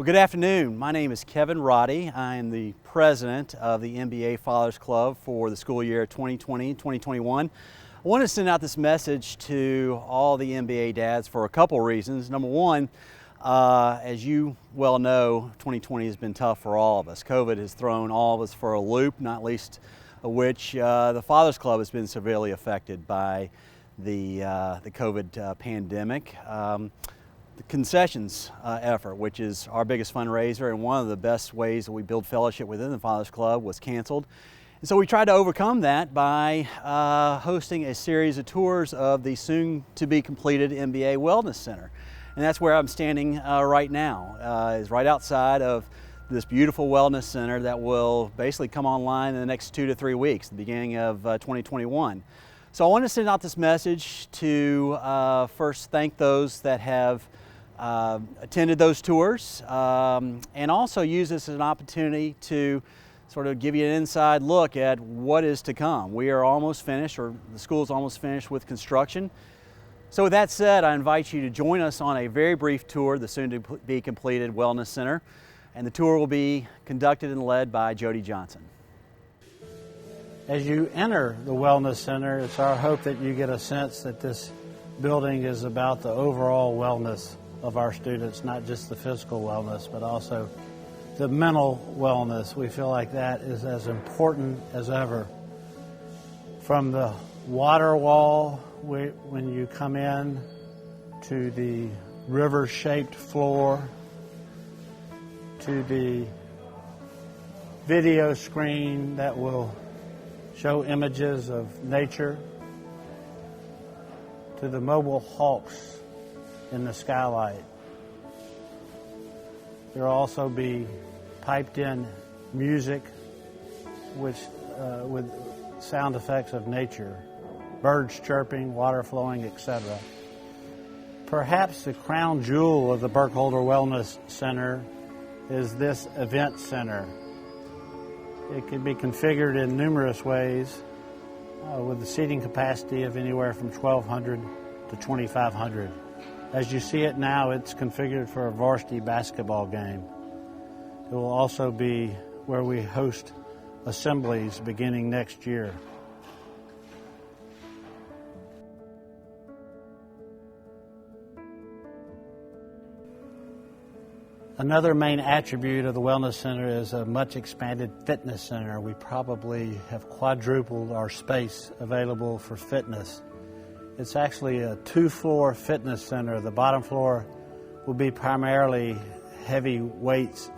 Well, good afternoon. My name is Kevin Roddey. I am the president of the MBA Fathers Club for the school year 2020-2021. I want to send out this message to all the MBA dads for a couple reasons. Number one, as you well know, 2020 has been tough for all of us. COVID has thrown all of us for a loop, not least of which the Fathers Club has been severely affected by the COVID pandemic. The concessions effort, which is our biggest fundraiser and one of the best ways that we build fellowship within the Fathers Club, was canceled. And so we tried to overcome that by hosting a series of tours of the soon-to-be completed MBA Wellness Center. And that's where I'm standing right now, is right outside of this beautiful wellness center that will basically come online in the next 2 to 3 weeks, the beginning of 2021. So I want to send out this message to first thank those that have attended those tours, and also use this as an opportunity to sort of give you an inside look at what is to come. We are almost finished, or the school is almost finished with construction. So with that said, I invite you to join us on a very brief tour of the soon-to-be completed Wellness Center, and the tour will be conducted and led by Jody Johnson. As you enter the Wellness Center, it's our hope that you get a sense that this building is about the overall wellness of our students, not just the physical wellness, but also the mental wellness. We feel like that is as important as ever. From the water wall, when you come in, to the river-shaped floor, to the video screen that will show images of nature, to the mobile hawks in the skylight. There will also be piped-in music with sound effects of nature, birds chirping, water flowing, etc. Perhaps the crown jewel of the Burkholder Wellness Center is this event center. It can be configured in numerous ways with a seating capacity of anywhere from 1,200 to 2,500. As you see it now, it's configured for a varsity basketball game. It will also be where we host assemblies beginning next year. Another main attribute of the Wellness Center is a much expanded fitness center. We probably have quadrupled our space available for fitness. It's actually a 2-floor fitness center. The bottom floor will be primarily heavy weights.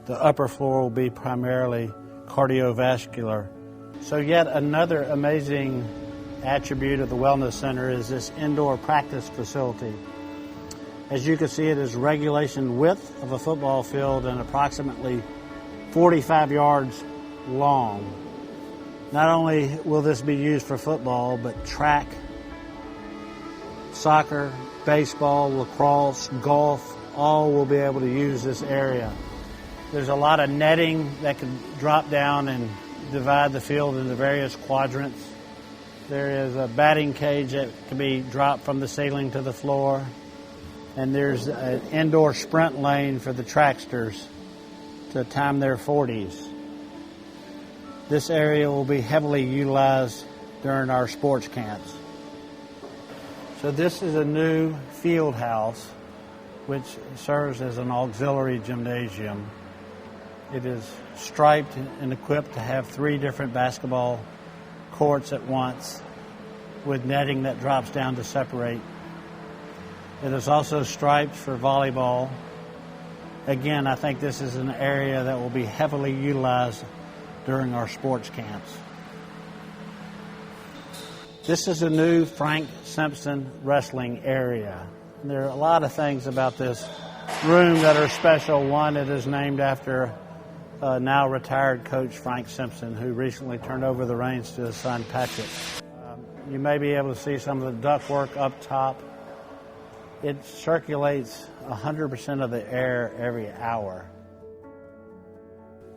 The upper floor will be primarily cardiovascular. So yet another amazing attribute of the Wellness Center is this indoor practice facility. As you can see, it is regulation width of a football field and approximately 45 yards long. Not only will this be used for football, but track, soccer, baseball, lacrosse, golf, all will be able to use this area. There's a lot of netting that can drop down and divide the field into various quadrants. There is a batting cage that can be dropped from the ceiling to the floor. And there's an indoor sprint lane for the tracksters to time their 40s. This area will be heavily utilized during our sports camps. So this is a new field house which serves as an auxiliary gymnasium. It is striped and equipped to have 3 different basketball courts at once with netting that drops down to separate. It is also striped for volleyball. Again, I think this is an area that will be heavily utilized during our sports camps. This is a new Frank Simpson wrestling area. There are a lot of things about this room that are special. One, it is named after now retired coach Frank Simpson, who recently turned over the reins to his son Patrick. You may be able to see some of the ductwork up top. It circulates 100% of the air every hour.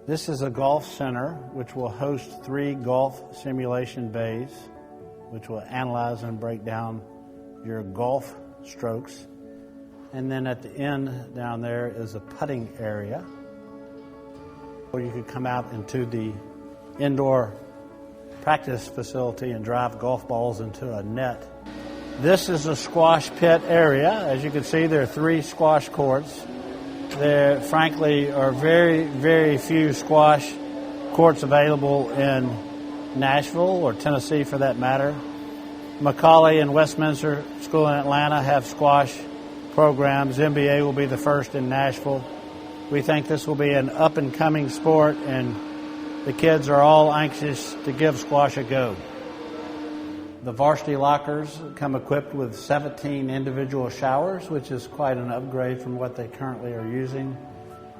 This is a golf center which will host 3 golf simulation bays, which will analyze and break down your golf strokes. And then at the end down there is a putting area where you could come out into the indoor practice facility and drive golf balls into a net. This is a squash pit area. As you can see, there are 3 squash courts. There, frankly, are very, very few squash courts available in Nashville or Tennessee for that matter. Macaulay and Westminster School in Atlanta have squash programs. MBA will be the first in Nashville. We think this will be an up-and-coming sport, and the kids are all anxious to give squash a go. The varsity lockers come equipped with 17 individual showers, which is quite an upgrade from what they currently are using,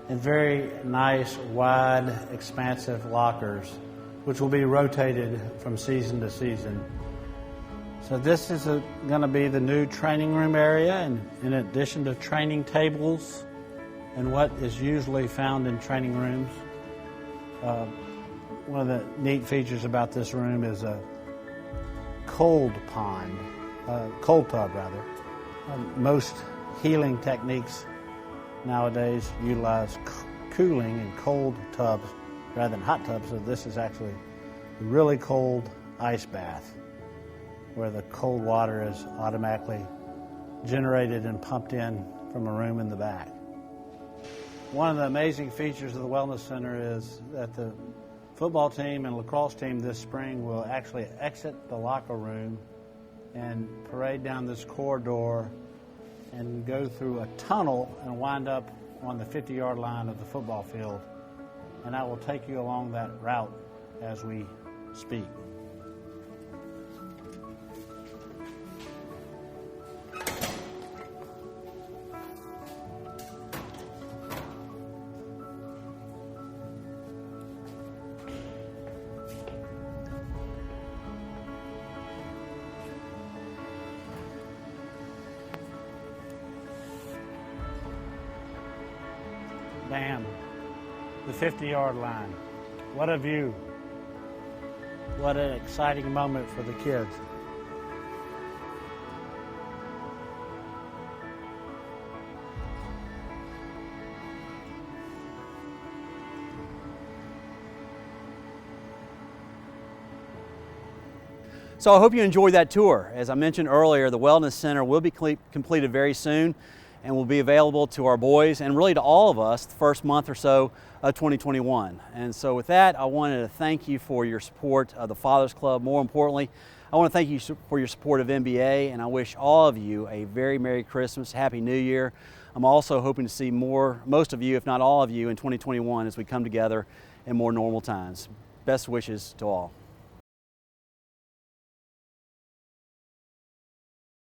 and very nice, wide, expansive lockers, which will be rotated from season to season. So this is going to be the new training room area, and in addition to training tables and what is usually found in training rooms, one of the neat features about this room is a cold tub rather. Most healing techniques nowadays utilize cooling in cold tubs rather than hot tubs, so this is actually a really cold ice bath where the cold water is automatically generated and pumped in from a room in the back. One of the amazing features of the Wellness Center is that the football team and lacrosse team this spring will actually exit the locker room and parade down this corridor and go through a tunnel and wind up on the 50-yard line of the football field. And I will take you along that route as we speak. Bam, the 50-yard line. What a view. What an exciting moment for the kids. So I hope you enjoyed that tour. As I mentioned earlier, the Wellness Center will be completed very soon and will be available to our boys and really to all of us the first month or so of 2021. And so with that, I wanted to thank you for your support of the Fathers Club. More importantly, I want to thank you for your support of MBA, and I wish all of you a very Merry Christmas, Happy New Year. I'm also hoping to see most of you, if not all of you, in 2021 as we come together in more normal times. Best wishes to all.